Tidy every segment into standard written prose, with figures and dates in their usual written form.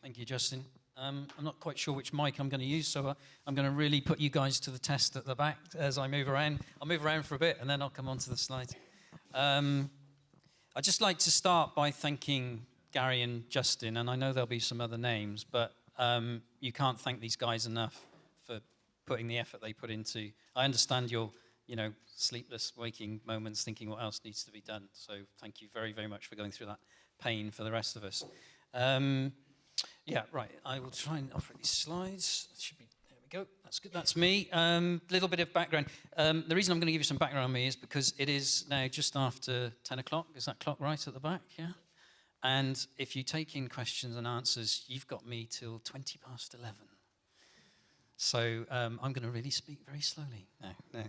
Thank you, Justin. I'm not quite sure which mic I'm going to use, so I'm going to really put you guys to the test at the back as I move around. I'll move around for a bit, and then I'll come on to the slides. I'd just like to start by thanking Gary and Justin, and I know there'll be some other names, but you can't thank these guys enough for putting the effort they put into. I understand your, sleepless waking moments thinking what else needs to be done, so thank you very, very much for going through that pain for the rest of us. Yeah, right. I will try and operate these slides. That should be, there we go. That's good. That's me. Little bit of background. The reason I'm going to give you some background on me is because it is now just after 10 o'clock. Is that clock right at the back? Yeah. And if you take in questions and answers, you've got me till 20 past 11. So I'm going to really speak very slowly. No.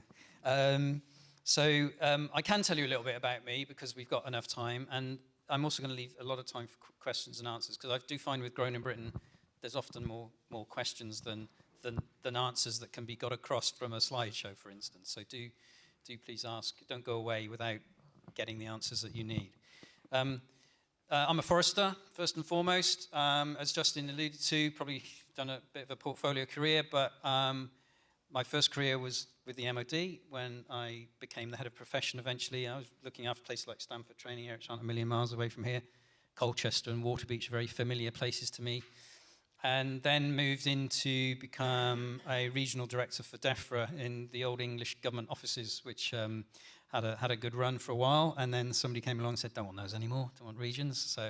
I can tell you a little bit about me because we've got enough time, and I'm also going to leave a lot of time for questions and answers, because I do find with Growing in Britain, there's often more questions than answers that can be got across from a slideshow, for instance. So do please ask. Don't go away without getting the answers that you need. I'm a forester, first and foremost. As Justin alluded to, probably done a bit of a portfolio career, but my first career was with the MOD when I became the head of profession eventually. I was looking after places like Stanford Training Area, which aren't a million miles away from here. Colchester and Waterbeach are very familiar places to me. And then moved in to become a regional director for DEFRA in the old English government offices, which had a good run for a while. And then somebody came along and said, don't want those anymore, don't want regions. So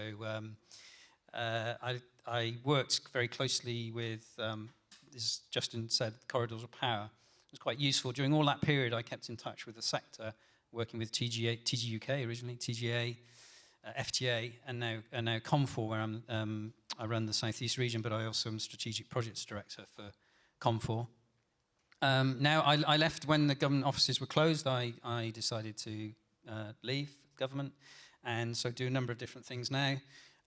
I worked very closely with, as Justin said, Corridors of Power. It was quite useful. During all that period, I kept in touch with the sector, working with TGUK originally, TGA, FTA, and now COMFOR, where I run the Southeast region, but I also am Strategic Projects Director for COMFOR. Now, I left when the government offices were closed. I decided to leave government, and so do a number of different things now.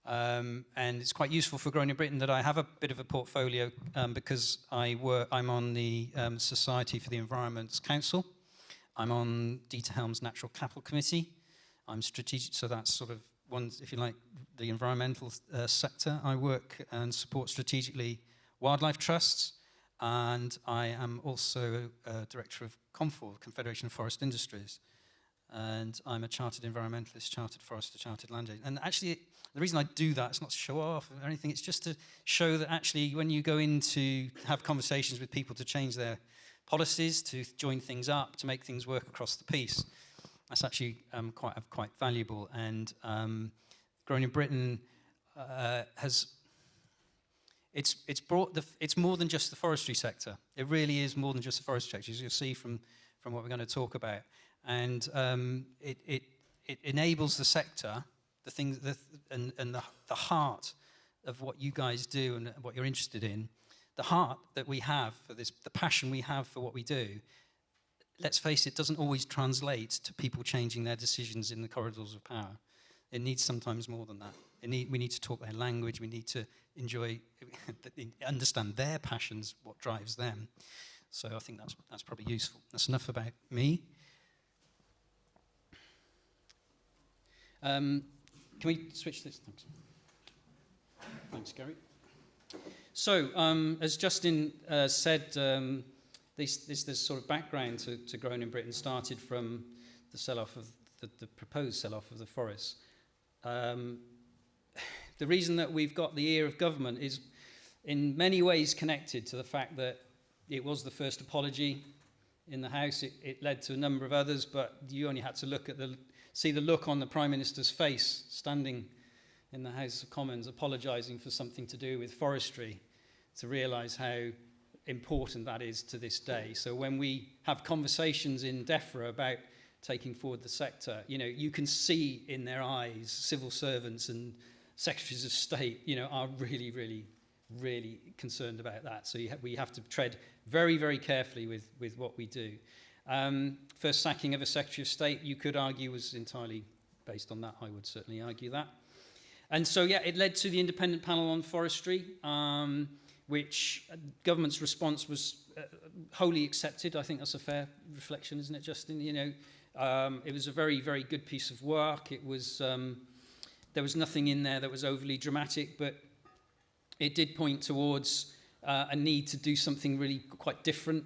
And it's quite useful for Growing in Britain that I have a bit of a portfolio because I'm on the Society for the Environment's Council. I'm on Dieter Helm's Natural Capital Committee. I'm strategic, so that's sort of one, if you like, the environmental sector. I work and support strategically wildlife trusts, and I am also director of COMFOR, Confederation of Forest Industries. And I'm a chartered environmentalist, chartered forester, chartered land agent. And actually, the reason I do that is not to show off or anything, it's just to show that actually when you go in to have conversations with people to change their policies, to join things up, to make things work across the piece, that's actually quite valuable. And Growing in Britain it's more than just the forestry sector. It really is more than just the forestry sector, as you'll see from what we're going to talk about. And it enables the sector, the things, and the heart of what you guys do and what you're interested in, the heart that we have for this, the passion we have for what we do. Let's face it, doesn't always translate to people changing their decisions in the corridors of power. It needs sometimes more than that. We need to talk their language. We need to understand their passions, what drives them. So I think that's probably useful. That's enough about me. Can we switch this? Thanks. Thanks, Gary. So, as Justin said, this sort of background to Growing in Britain started from the sell-off of the proposed sell-off of the forests. The reason that we've got the ear of government is in many ways connected to the fact that it was the first apology in the House. It led to a number of others, but you only had to see the look on the Prime Minister's face standing in the House of Commons apologising for something to do with forestry to realise how important that is to this day. So when we have conversations in DEFRA about taking forward the sector, you can see in their eyes civil servants and secretaries of state, are really, really, really concerned about that. So we have to tread very, very carefully with what we do. First sacking of a Secretary of State, you could argue, was entirely based on that. I would certainly argue that. And so, yeah, it led to the Independent Panel on Forestry, which government's response was wholly accepted. I think that's a fair reflection, isn't it, Justin? It was a very, very good piece of work. It was there was nothing in there that was overly dramatic, but it did point towards a need to do something really quite different.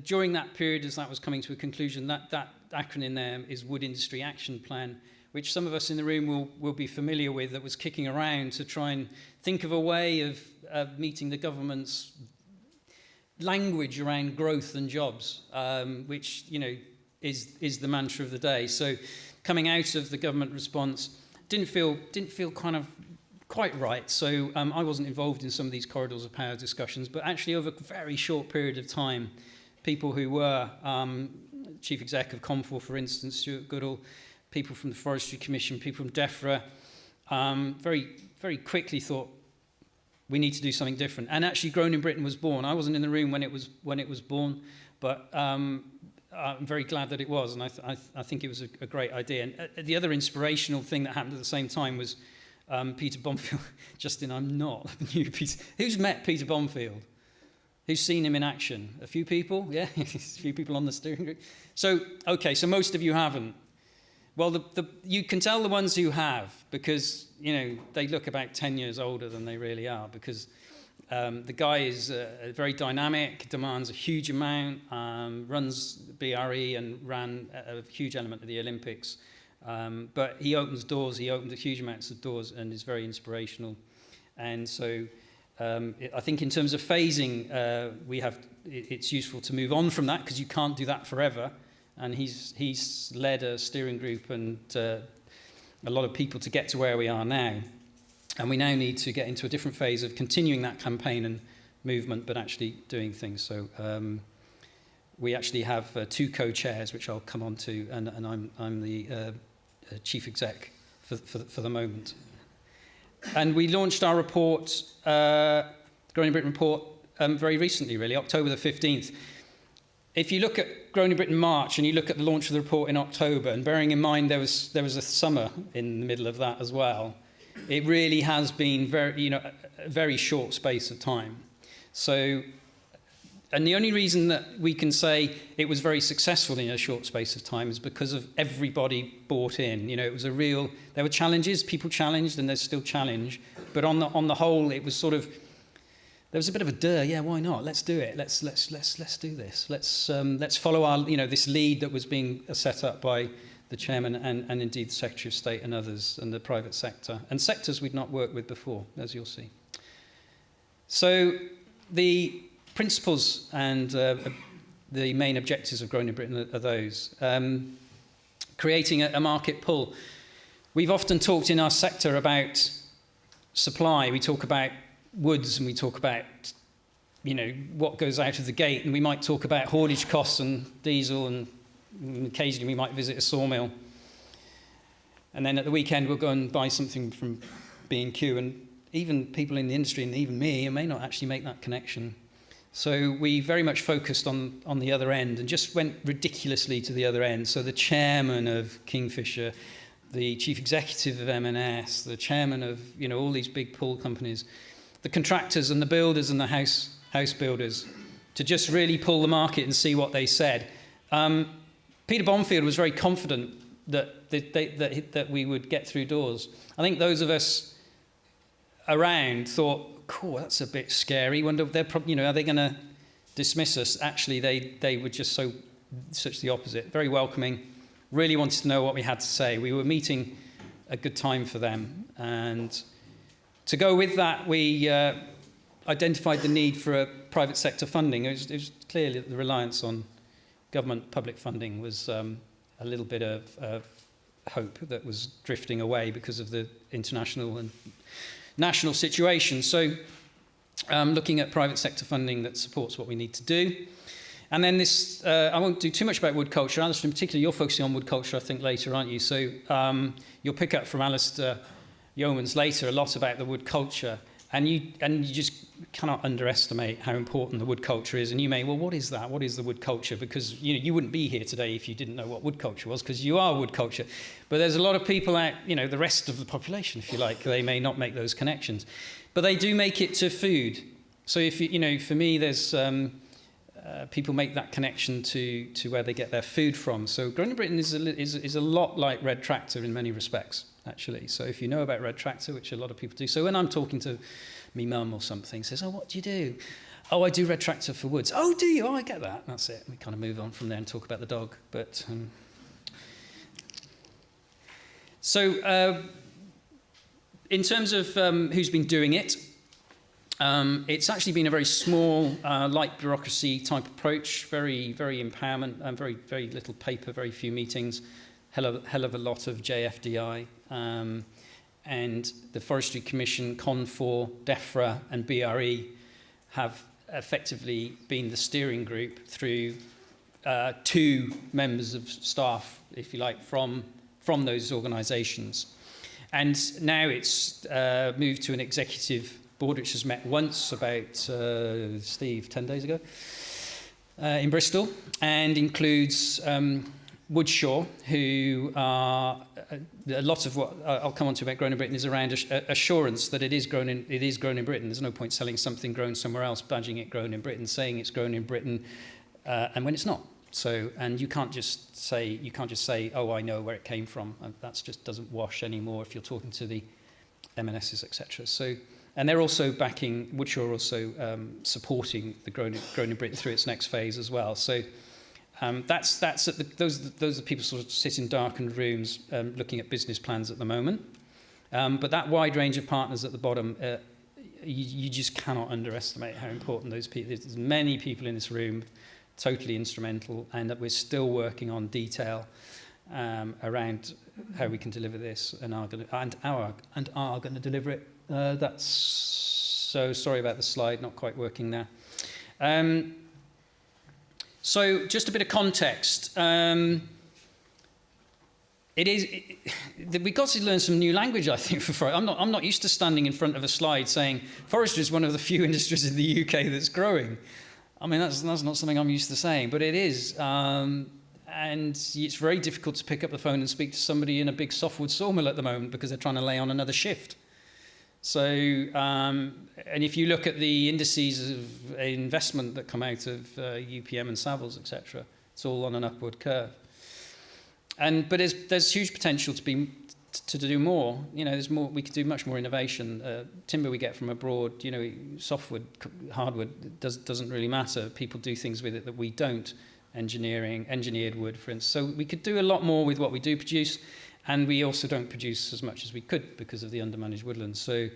During that period, as that was coming to a conclusion, that acronym there is Wood Industry Action Plan, which some of us in the room will be familiar with, that was kicking around to try and think of a way of meeting the government's language around growth and jobs, which, you know, is the mantra of the day. So coming out of the government response didn't feel kind of quite right. So I wasn't involved in some of these corridors of power discussions, but actually over a very short period of time, people who were Chief Exec of Comfor, for instance, Stuart Goodall, people from the Forestry Commission, people from DEFRA, very, very quickly thought, we need to do something different. And actually, Grown in Britain was born. I wasn't in the room when it was born, but I'm very glad that it was, and I think it was a great idea. And the other inspirational thing that happened at the same time was Peter Bomfield. Justin, I'm not new Peter. Who's met Peter Bomfield? Who's seen him in action? A few people? Yeah, a few people on the steering group. So, okay, so most of you haven't. Well, you can tell the ones who have, because, you know, they look about 10 years older than they really are, because the guy is very dynamic, demands a huge amount, runs BRE and ran a huge element of the Olympics. But he opens doors, he opened huge amounts of doors, and is very inspirational. And so I think in terms of phasing, it's useful to move on from that, because you can't do that forever. And he's led a steering group and a lot of people to get to where we are now. And we now need to get into a different phase of continuing that campaign and movement, but actually doing things. So we actually have two co-chairs, which I'll come on to, and I'm the chief exec for the moment. And we launched our report, Growing in Britain report, very recently, really, October the 15th. If you look at Growing in Britain March and you look at the launch of the report in October, and bearing in mind there was a summer in the middle of that as well, it really has been a very short space of time. So, and the only reason that we can say it was very successful in a short space of time is because of everybody bought in. You know, it was there were challenges, people challenged, and there's still challenge. But on the whole, it was sort of, there was a bit of a yeah, why not? Let's do it. Let's do this. Let's follow our, this lead that was being set up by the chairman and indeed the Secretary of State and others, and the private sector, and sectors we'd not worked with before, as you'll see. So the principles and the main objectives of Growing in Britain are those. Creating a market pull. We've often talked in our sector about supply. We talk about woods, and we talk about, what goes out of the gate, and we might talk about haulage costs and diesel, and occasionally we might visit a sawmill. And then at the weekend we'll go and buy something from B&Q, and even people in the industry, and even me, may not actually make that connection. So we very much focused on the other end, and just went ridiculously to the other end. So the chairman of Kingfisher, the chief executive of M&S, the chairman of all these big pool companies, the contractors and the builders and the house builders, to just really pull the market and see what they said. Peter Bomfield was very confident that we would get through doors. I think those of us around thought, cool, that's a bit scary. Wonder if are they going to dismiss us? Actually, they were just such the opposite. Very welcoming. Really wanted to know what we had to say. We were meeting a good time for them, and to go with that, we identified the need for a private sector funding. It was clearly the reliance on government public funding was a little bit of hope that was drifting away because of the international and national situation. So looking at private sector funding that supports what we need to do. And then this, I won't do too much about wood culture. Alistair, in particular, you're focusing on wood culture, I think, later, aren't you? So you'll pick up from Alistair Yeomans later a lot about the wood culture, and you just cannot underestimate how important the wood culture is. And you may, well, what is that? What is the wood culture? Because you wouldn't be here today if you didn't know what wood culture was, because you are wood culture. But there's a lot of people out, the rest of the population, if you like, they may not make those connections, but they do make it to food. So if for me, there's people make that connection to where they get their food from. So Growing in Britain is a lot like Red Tractor in many respects, actually. So if you know about Red Tractor, which a lot of people do, so when I'm talking to me mum or something says, oh, what do you do? Oh, I do red tractor for woods. Oh, do you? Oh, I get that. That's it. We kind of move on from there and talk about the dog. But so in terms of who's been doing it, it's actually been a very small, light bureaucracy type approach, very, very empowerment, and very, very little paper, very few meetings, hell of a lot of JFDI. And the Forestry Commission, CON4, DEFRA and BRE have effectively been the steering group through 2 members of staff, if you like, from those organisations. And now it's moved to an executive board, which has met once about, Steve, 10 days ago, in Bristol, and includes Woodshaw, who are a lot of what I'll come on to about grown in Britain is around assurance that it is grown in Britain. There's no point selling something grown somewhere else, badging it grown in Britain, saying it's grown in Britain, and when it's not. So, and you can't just say, oh, I know where it came from. And that just doesn't wash anymore if you're talking to the M&Ss, etc. So, and they're also backing, Woodshaw are also supporting the grown in Britain through its next phase as well. So. Those are the people sort of sit in darkened rooms looking at business plans at the moment. But that wide range of partners at the bottom, you just cannot underestimate how important those people. There's many people in this room, totally instrumental, and that we're still working on detail around how we can deliver this, and are going to deliver it. That's so sorry about the slide, not quite working there. So just a bit of context. We've got to learn some new language, I think, for forestry. I'm not used to standing in front of a slide saying forestry is one of the few industries in the UK that's growing. I mean, that's not something I'm used to saying, but it is. And it's very difficult to pick up the phone and speak to somebody in a big softwood sawmill at the moment because they're trying to lay on another shift. So, and if you look at the indices of investment that come out of UPM and Savills, etc., it's all on an upward curve. But there's huge potential to do more. You know, there's more. We could do much more innovation. Timber we get from abroad. You know, softwood, hardwood doesn't really matter. People do things with it that we don't. Engineered wood, for instance. So we could do a lot more with what we do produce. And we also don't produce as much as we could because of the undermanaged woodlands. So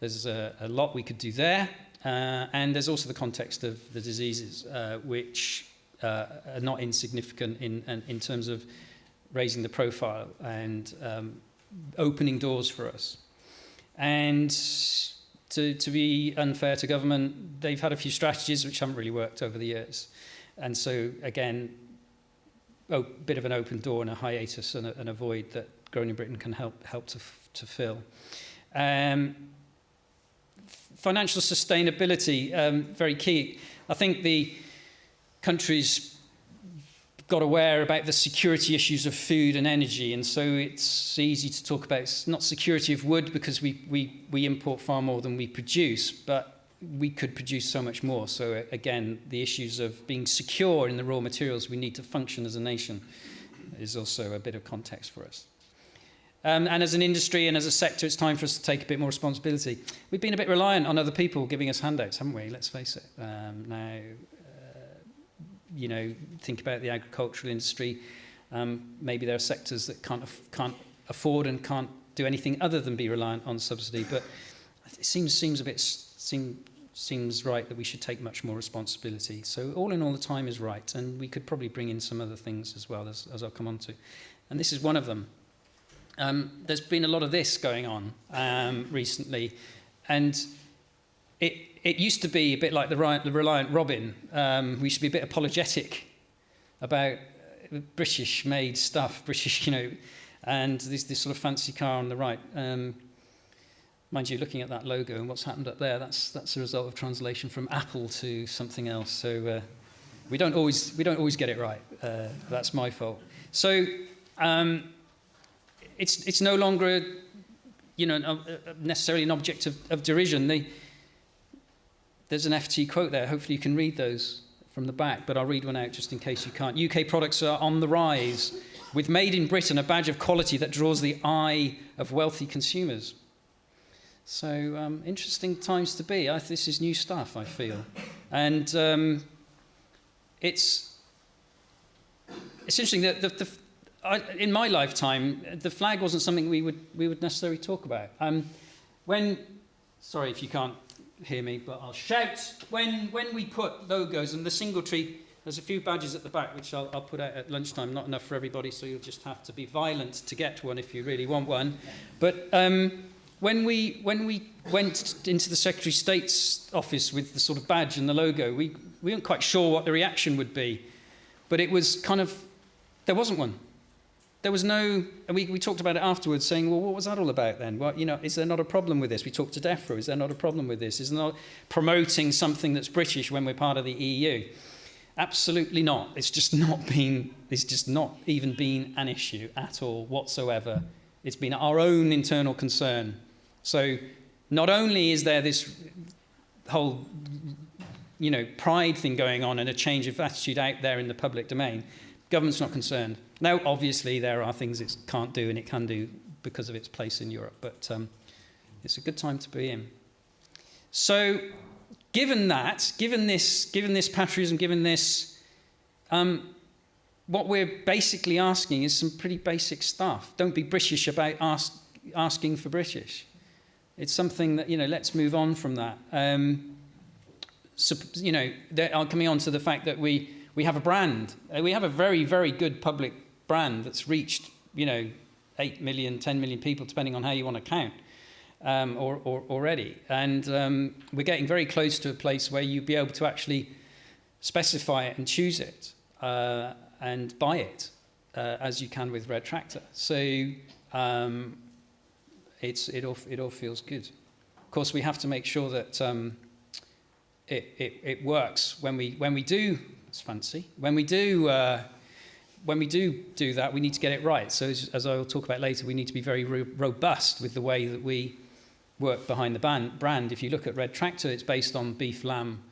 there's a lot we could do there. And there's also the context of the diseases, which are not insignificant in terms of raising the profile and opening doors for us. And to be unfair to government, they've had a few strategies which haven't really worked over the years. And so, again, a bit of an open door and a hiatus and a void that Grown in Britain can help to fill. Financial sustainability, very key. I think the country's got aware about the security issues of food and energy, and so it's easy to talk about, it's not security of wood because we import far more than we produce, but we could produce so much more. So again, the issues of being secure in the raw materials we need to function as a nation is also a bit of context for us. And as an industry and as a sector, it's time for us to take a bit more responsibility. We've been a bit reliant on other people giving us handouts, haven't we? Let's face it. Now, you know, think about the agricultural industry. Maybe there are sectors that can't afford and can't do anything other than be reliant on subsidy. But it seems right that we should take much more responsibility. So all in all, the time is right, and we could probably bring in some other things as well, as I'll come on to. And this is one of them. There's been a lot of this going on recently, and it used to be a bit like the Reliant Robin. We used to be a bit apologetic about British-made stuff, British, you know, and this sort of fancy car on the right. Mind you, looking at that logo and what's happened up there, that's a result of translation from Apple to something else. So we don't always get it right. That's my fault. So it's no longer, you know, necessarily an object of derision. There's an FT quote there. Hopefully you can read those from the back, but I'll read one out just in case you can't. UK products are on the rise, with Made in Britain a badge of quality that draws the eye of wealthy consumers. So interesting times to be. This is new stuff, I feel. And it's interesting that in my lifetime, the flag wasn't something we would necessarily talk about. Sorry if you can't hear me, but I'll shout. When we put logos and the single tree, there's a few badges at the back which I'll put out at lunchtime. Not enough for everybody, so you'll just have to be violent to get one if you really want one. But when we went into the Secretary of State's office with the sort of badge and the logo, we weren't quite sure what the reaction would be. But it was kind of, there wasn't one. There was no, and we talked about it afterwards, saying, well, what was that all about then? Well, is there not a problem with this? We talked to DEFRA, is there not a problem with this? Is there not promoting something that's British when we're part of the EU? Absolutely not. It's just not even been an issue at all whatsoever. It's been our own internal concern. So not only is there this whole, pride thing going on and a change of attitude out there in the public domain, government's not concerned. Now, obviously, there are things it can't do and it can do because of its place in Europe, but it's a good time to be in. So, given this patriotism, given this, what we're basically asking is some pretty basic stuff. Don't be British about asking for British. It's something that, let's move on from that. Coming on to the fact that we have a brand. We have a very, very good public brand that's reached, 8 million, 10 million people, depending on how you want to count, already. And we're getting very close to a place where you'd be able to actually specify it and choose it and buy it, as you can with Red Tractor. So it all feels good. Of course, we have to make sure that it works when we do. It's fancy. When we do that, we need to get it right. So as I will talk about later, we need to be very robust with the way that we work behind the brand. If you look at Red Tractor, it's based on beef, lamb,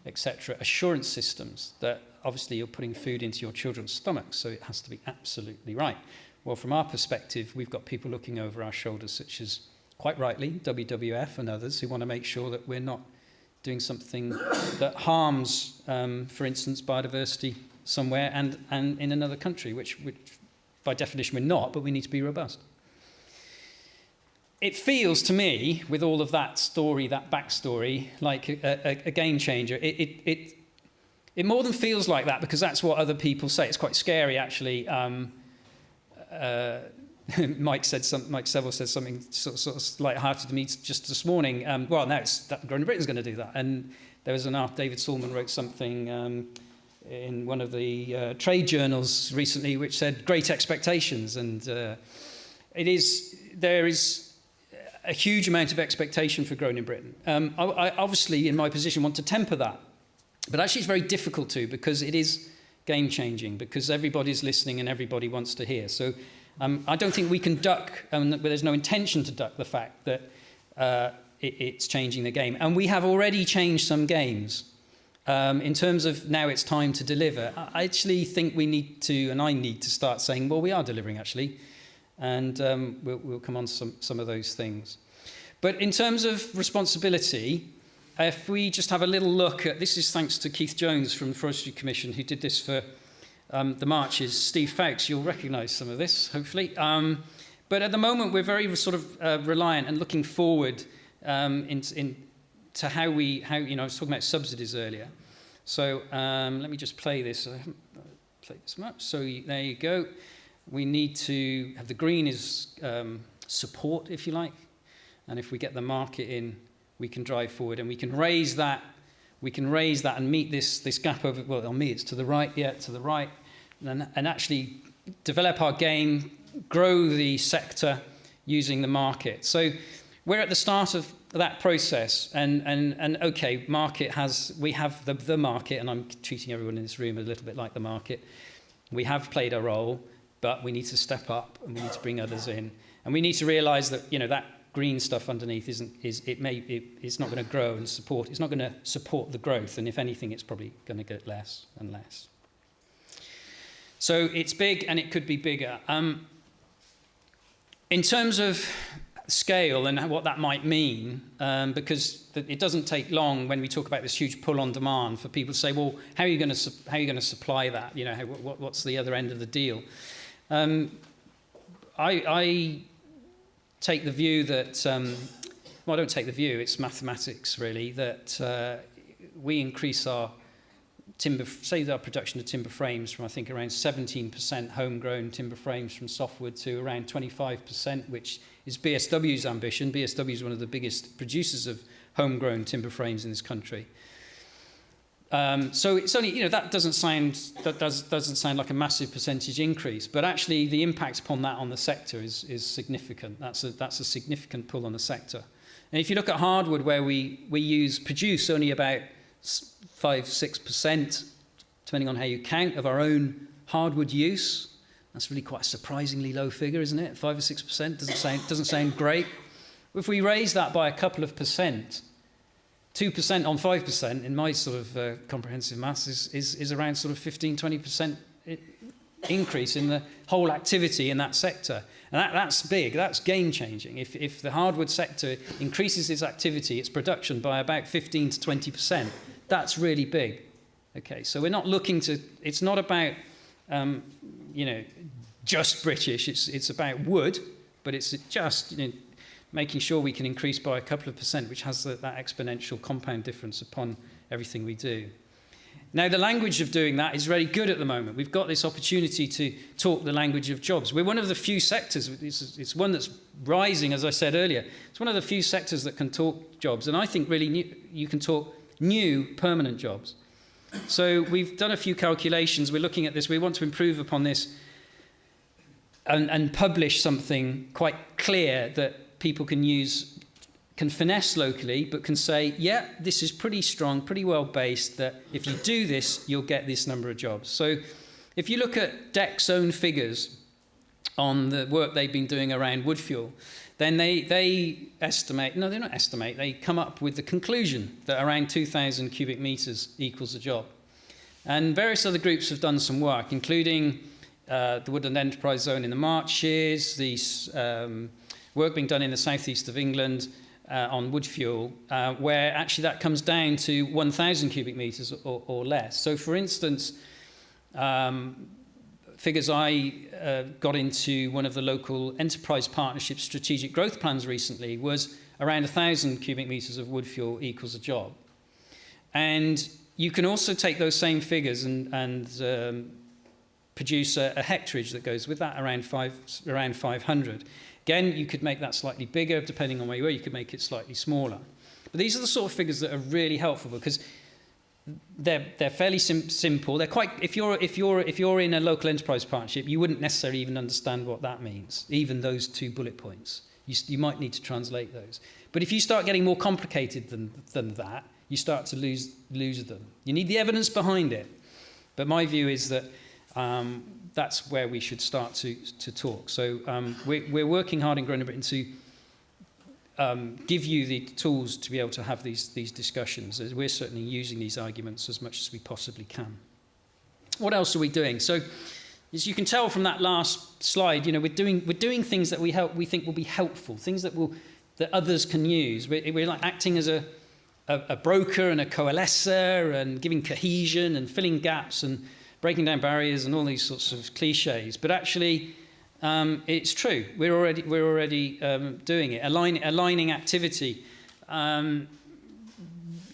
etc. assurance systems that obviously you're putting food into your children's stomachs, so it has to be absolutely right. Well, from our perspective, we've got people looking over our shoulders, such as, quite rightly, WWF and others, who want to make sure that we're not doing something that harms, for instance, biodiversity somewhere and in another country, which by definition we're not, but we need to be robust. It feels to me, with all of that story, that backstory, like a game changer. It more than feels like that, because that's what other people say. It's quite scary, actually. Mike Seville said something sort of light-hearted to me just this morning. Well, now it's that Growing Britain's going to do that. And there was David Sulman wrote something in one of the trade journals recently, which said great expectations. And there is a huge amount of expectation for Growing in Britain. I obviously, in my position, want to temper that. But actually it's very difficult to, because it is game-changing, because everybody's listening and everybody wants to hear. So I don't think we can duck, and there's no intention to duck the fact that it's changing the game. And we have already changed some games. In terms of now it's time to deliver, I actually think we need to, and I need to start saying, well, we are delivering, actually. And we'll come on to some of those things. But in terms of responsibility, if we just have a little look at, this is thanks to Keith Jones from the Forestry Commission, who did this for the marches. Steve Fowkes, you'll recognise some of this, hopefully. But at the moment, we're very sort of reliant and looking forward to how I was talking about subsidies earlier. So let me just play this. I haven't played this much. So there you go. We need to have the green is support, if you like. And if we get the market in, we can drive forward and we can raise that. We can raise that and meet this gap over, well, on me, it's to the right, yeah, to the right. And actually develop our game, grow the sector using the market. So we're at the start of that process, and okay, we have the market, and I'm treating everyone in this room a little bit like the market. We have played a role, but we need to step up and we need to bring others in, and we need to realise that that green stuff underneath it's not going to grow and support. It's not going to support the growth, and if anything, it's probably going to get less and less. So it's big, and it could be bigger. In terms of scale and what that might mean, because it doesn't take long when we talk about this huge pull on demand for people to say, well, how are you going to supply that? You know, what's the other end of the deal? I take the view that, well, I don't take the view, it's mathematics really, that we increase our our production of timber frames from, I think, around 17% homegrown timber frames from softwood to around 25%, which is BSW's ambition. BSW is one of the biggest producers of homegrown timber frames in this country. So it's only, you know, that doesn't sound like a massive percentage increase, but actually the impact upon that on the sector is significant. That's a significant pull on the sector. And if you look at hardwood, where we produce only about 5-6%, depending on how you count, of our own hardwood use. That's really quite a surprisingly low figure, isn't it? 5 or 6% doesn't sound great. If we raise that by a couple of percent, 2% on 5% in my sort of comprehensive maths is around sort of 15-20% increase in the whole activity in that sector. And that's big, that's game changing. If the hardwood sector increases its activity, its production by about 15 to 20%, that's really big. Okay, so we're not looking to, it's not about, you know, just British, it's about wood, but it's just, you know, making sure we can increase by a couple of percent, which has that exponential compound difference upon everything we do. Now, the language of doing that is very good at the moment. We've got this opportunity to talk the language of jobs. We're one of the few sectors, it's one that's rising, as I said earlier. It's one of the few sectors that can talk jobs, and I think really you can talk new permanent jobs. So we've done a few calculations. We're looking at this. We want to improve upon this and publish something quite clear that people can use, can finesse locally, but can say, yeah, this is pretty strong, pretty well based, that if you do this, you'll get this number of jobs. So if you look at DEC's own figures on the work they've been doing around wood fuel, then they estimate, no, they don't estimate, they come up with the conclusion that around 2,000 cubic meters equals a job. And various other groups have done some work, including the Woodland Enterprise Zone in the Marches, the work being done in the southeast of England on wood fuel, where actually that comes down to 1,000 cubic meters or less. So for instance, figures I got into one of the local enterprise partnership strategic growth plans recently was around 1,000 cubic meters of wood fuel equals a job. And you can also take those same figures and produce a hectareage that goes with that, around 500. Again, you could make that slightly bigger, depending on where you are. You could make it slightly smaller. But these are the sort of figures that are really helpful because they're fairly simple. They're quite. If you're in a local enterprise partnership, you wouldn't necessarily even understand what that means. Even those 2 bullet points, you might need to translate those. But if you start getting more complicated than that, you start to lose them. You need the evidence behind it. But my view is that that's where we should start to talk. So we're working hard in Great Britain to give you the tools to be able to have these discussions. We're certainly using these arguments as much as we possibly can. What else are we doing? So, as you can tell from that last slide, you know, we're doing things that we think will be helpful, things that others can use. We're like acting as a broker and a coalescer and giving cohesion and filling gaps and breaking down barriers and all these sorts of cliches. But actually, it's true. We're already doing it. Aligning activity. We're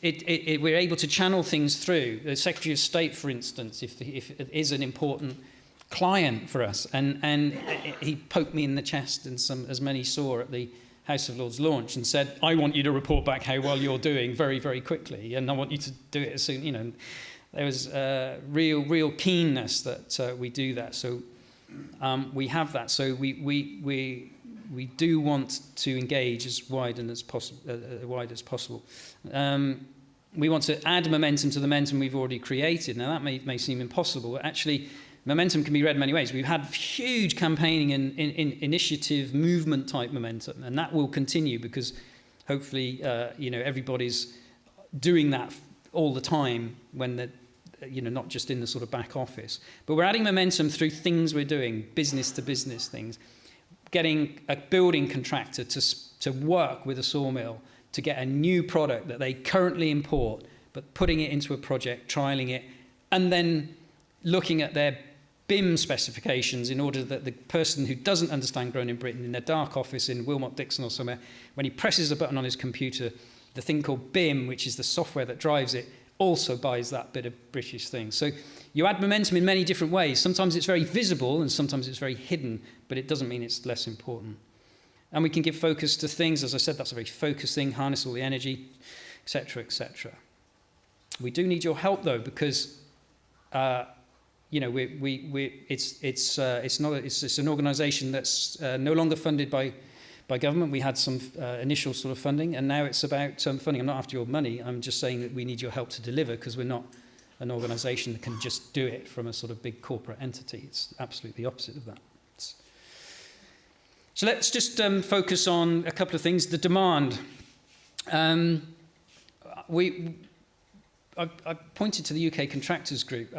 able to channel things through. The Secretary of State, for instance, if it is an important client for us, and he poked me in the chest, and as many saw at the House of Lords launch, and said, "I want you to report back how well you're doing very, very quickly, and I want you to do it as soon." You know, there was real keenness that we do that. So. We have that, so we do want to engage as wide as possible. We want to add momentum to the momentum we've already created. Now that may seem impossible, but actually momentum can be read many ways. We've had huge campaigning and initiative, movement type momentum, and that will continue because hopefully everybody's doing that all the time when the not just in the sort of back office. But we're adding momentum through things we're doing, business to business things, getting a building contractor to work with a sawmill to get a new product that they currently import, but putting it into a project, trialing it, and then looking at their BIM specifications in order that the person who doesn't understand Grown in Britain in their dark office in Wilmot Dixon or somewhere, when he presses a button on his computer, the thing called BIM, which is the software that drives it, also buys that bit of British thing. So you add momentum in many different ways. Sometimes it's very visible and sometimes it's very hidden, but it doesn't mean it's less important. And we can give focus to things. As I said, that's a very focused thing, harness all the energy, etc., etc. We do need your help, though, because you know, it's an organisation that's no longer funded by government. We had some initial sort of funding, and now it's about funding. I'm not after your money. I'm just saying that we need your help to deliver, because we're not an organisation that can just do it from a sort of big corporate entity. It's absolutely the opposite of that. So let's just focus on a couple of things. The demand. I pointed to the UK Contractors Group.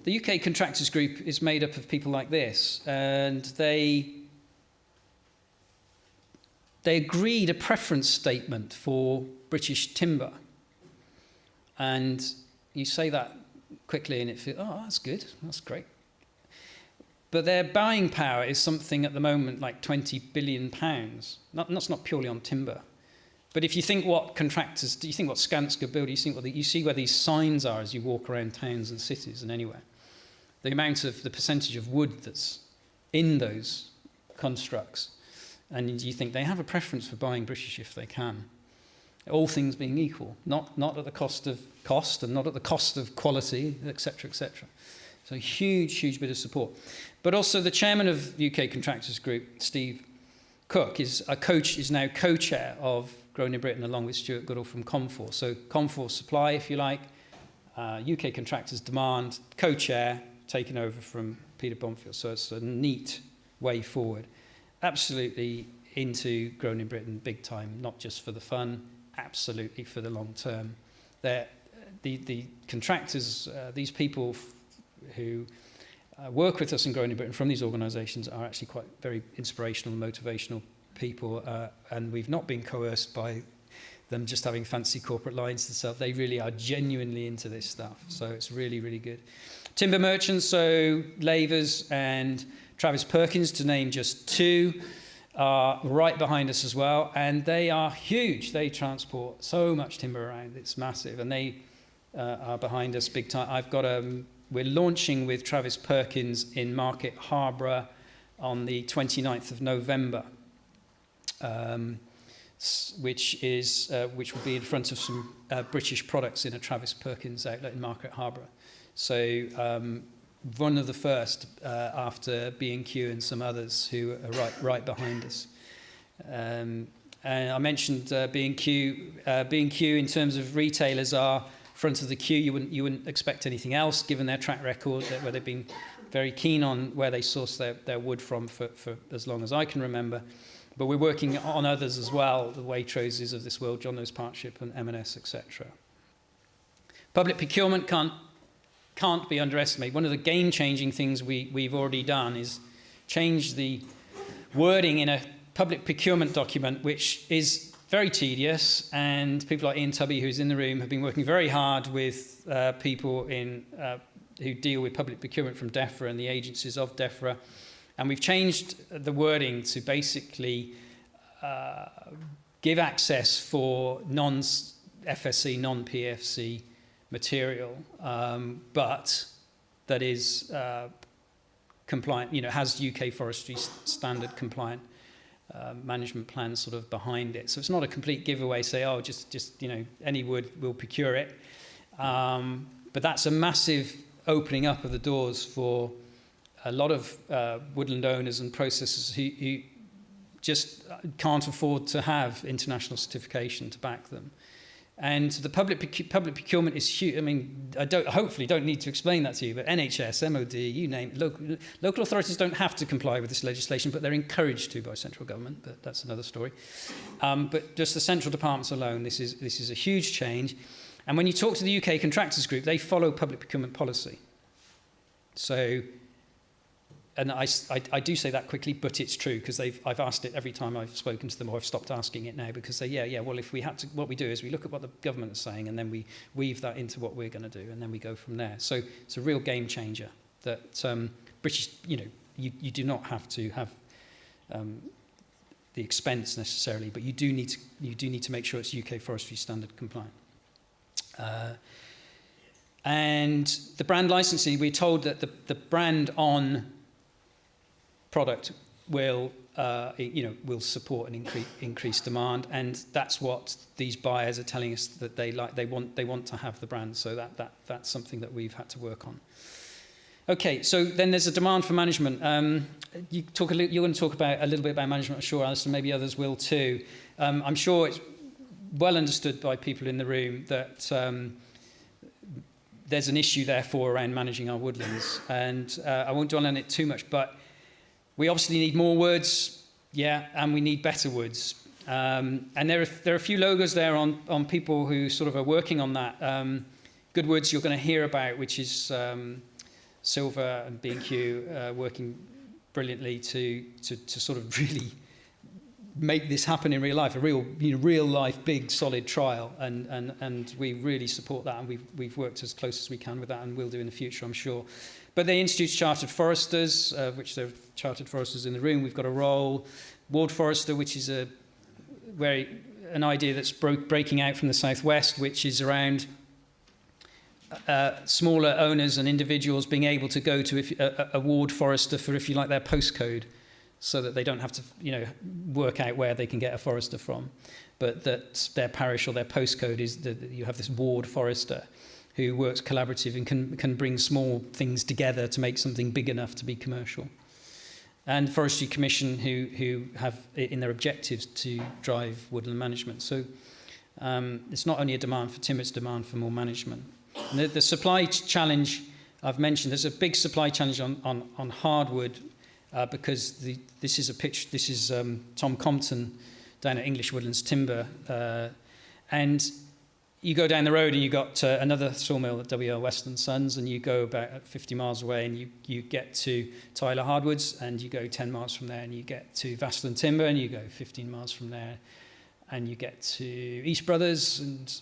The UK Contractors Group is made up of people like this, and they agreed a preference statement for British timber. And you say that quickly and it feels, oh, that's good, that's great. But their buying power is something at the moment like £20 billion. That's not purely on timber. But if you think what contractors, do you think what Skanska build, you see where these signs are as you walk around towns and cities and anywhere. The amount of, the percentage of wood that's in those constructs. And you think they have a preference for buying British if they can. All things being equal, not at the cost of cost and not at the cost of quality, etc., etc. So huge, huge bit of support. But also the chairman of the UK Contractors Group, Steve Cook, is now co-chair of Grown in Britain, along with Stuart Goodall from Comfor. So Comfor Supply, if you like, UK Contractors Demand, co-chair, taken over from Peter Bonfield. So it's a neat way forward. Absolutely into Grown in Britain big time, not just for the fun, absolutely for the long term. The contractors, these people who work with us in Grown in Britain from these organisations are actually quite very inspirational and motivational people, and we've not been coerced by them just having fancy corporate lines to sell. They really are genuinely into this stuff, so it's really, really good. Timber merchants, so Lavers and Travis Perkins, to name just two, are right behind us as well, and they are huge. They transport so much timber around, it's massive, and they are behind us big time. We're launching with Travis Perkins in Market Harborough on the 29th of November, which will be in front of some British products in a Travis Perkins outlet in Market Harborough. So one of the first after B&Q and some others who are right behind us. And I mentioned B&Q. B&Q in terms of retailers are front of the queue. You wouldn't expect anything else given their track record, where they've been very keen on where they source their wood from for as long as I can remember. But we're working on others as well, the Waitroses of this world, John Lewis Partnership and M&S, etc. Public procurement can't be underestimated. One of the game-changing things we've already done is change the wording in a public procurement document, which is very tedious, and people like Ian Tubby, who's in the room, have been working very hard with people who deal with public procurement from DEFRA and the agencies of DEFRA. And we've changed the wording to basically give access for non-FSC, non-PFC material, but that is compliant, has UK forestry standard compliant management plan sort of behind it. So it's not a complete giveaway, say, oh, just any wood, we'll procure it. But that's a massive opening up of the doors for a lot of woodland owners and processors who just can't afford to have international certification to back them. And the public procurement is huge. I mean, hopefully don't need to explain that to you, but NHS, MOD, you name it, local authorities don't have to comply with this legislation, but they're encouraged to by central government, but that's another story. But just the central departments alone, this is a huge change. And when you talk to the UK Contractors Group, they follow public procurement policy. So and I do say that quickly, but it's true, because I've asked it every time I've spoken to them, or I've stopped asking it now, because well, if we had to, what we do is we look at what the government is saying, and then we weave that into what we're going to do, and then we go from there. So it's a real game changer that British, you do not have to have the expense necessarily, but you do need to make sure it's UK forestry standard compliant. And the brand licensing, we're told that the brand on product will support an increased demand, and that's what these buyers are telling us that they like. They want to have the brand, so that's something that we've had to work on. Okay, so then there's a demand for management. You're going to talk a little bit about management, I'm sure, Alistair, maybe others will too. I'm sure it's well understood by people in the room that there's an issue, therefore, around managing our woodlands. And I won't dwell on it too much, but we obviously need more woods, and we need better woods. And there are a few logos there on people who sort of are working on that. Good Woods you're going to hear about, which is Silver and B&Q working brilliantly to sort of really make this happen in real life, a real life, big, solid trial, and we really support that, and we've worked as close as we can with that, and will do in the future, I'm sure. But the Institute's Chartered Foresters, which there are Chartered Foresters in the room, we've got a role. Ward Forester, which is an idea that's breaking out from the southwest, which is around smaller owners and individuals being able to go to a ward forester for, if you like, their postcode, so that they don't have to, work out where they can get a forester from, but that their parish or their postcode is that you have this ward forester who works collaborative and can bring small things together to make something big enough to be commercial. And Forestry Commission, who have in their objectives to drive woodland management. So it's not only a demand for timber, it's a demand for more management. And the supply challenge I've mentioned, there's a big supply challenge on hardwood, because this is Tom Compton down at English Woodlands Timber, and you go down the road and you've got another sawmill at W.L. Western Sons, and you go about 50 miles away and you get to Tyler Hardwoods, and you go 10 miles from there and you get to Vasselin Timber, and you go 15 miles from there and you get to East Brothers, and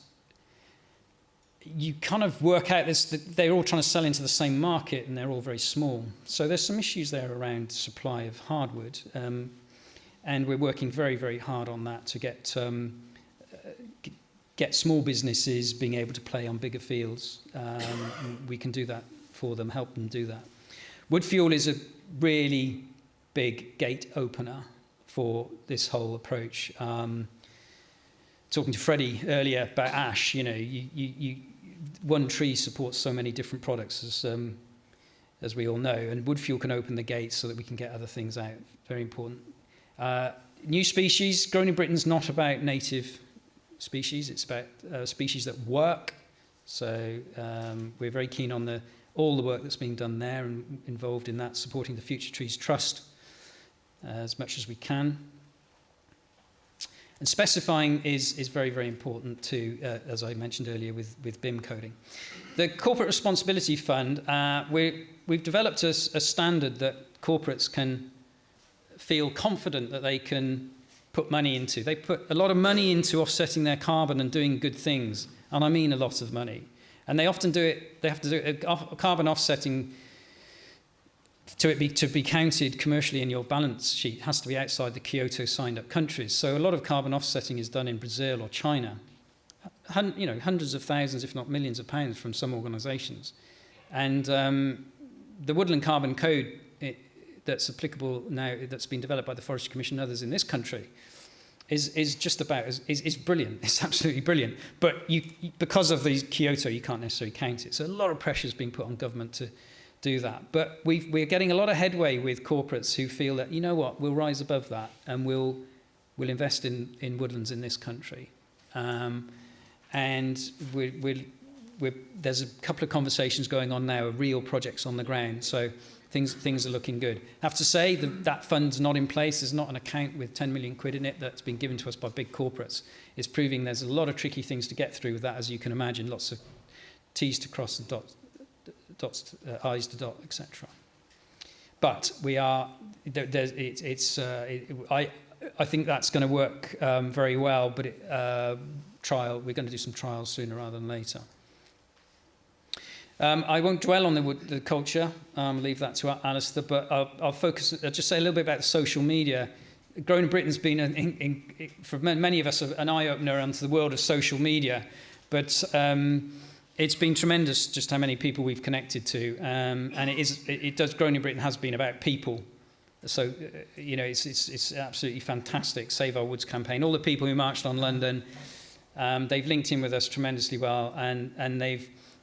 you kind of work out this, that they're all trying to sell into the same market, and they're all very small. So there's some issues there around supply of hardwood, and we're working very, very hard on that to get small businesses being able to play on bigger fields. We can do that for them, help them do that. Wood fuel is a really big gate opener for this whole approach. Talking to Freddie earlier about ash, one tree supports so many different products, as we all know, and wood fuel can open the gates so that we can get other things out. Very important. New species. Grown in Britain's not about native species, it's about species that work. So we're very keen on all the work that's being done there and involved in that, supporting the Future Trees Trust as much as we can. And specifying is very, very important too, as I mentioned earlier with BIM coding. The Corporate Responsibility Fund, we've developed a standard that corporates can feel confident that they can put money into. They put a lot of money into offsetting their carbon and doing good things, and I mean a lot of money. And they often do it, they have to do it, carbon offsetting to be counted commercially in your balance sheet has to be outside the Kyoto signed up countries. So a lot of carbon offsetting is done in Brazil or China. Hundreds of thousands, if not millions of pounds from some organisations. And the Woodland Carbon Code that's applicable now, that's been developed by the Forestry Commission and others in this country, is just about, is brilliant. It's absolutely brilliant. But because of the Kyoto, you can't necessarily count it. So a lot of pressure is being put on government to do that. But we're getting a lot of headway with corporates who feel that, you know what, we'll rise above that and we'll invest in woodlands in this country. And there's a couple of conversations going on now, real projects on the ground. So things are looking good. I have to say that fund's not in place. There's not an account with 10 million quid in it that's been given to us by big corporates. It's proving there's a lot of tricky things to get through with that, as you can imagine. Lots of T's to cross and I's to dot, etc. But we are, I think that's going to work very well, but we're going to do some trials sooner rather than later. I won't dwell on the culture, leave that to Alistair, but I'll just say a little bit about social media. Growing in Britain's been, for many of us, an eye-opener onto the world of social media, but it's been tremendous just how many people we've connected to, and Growing in Britain has been about people. So, it's absolutely fantastic. Save Our Woods campaign. All the people who marched on London, they've linked in with us tremendously well, and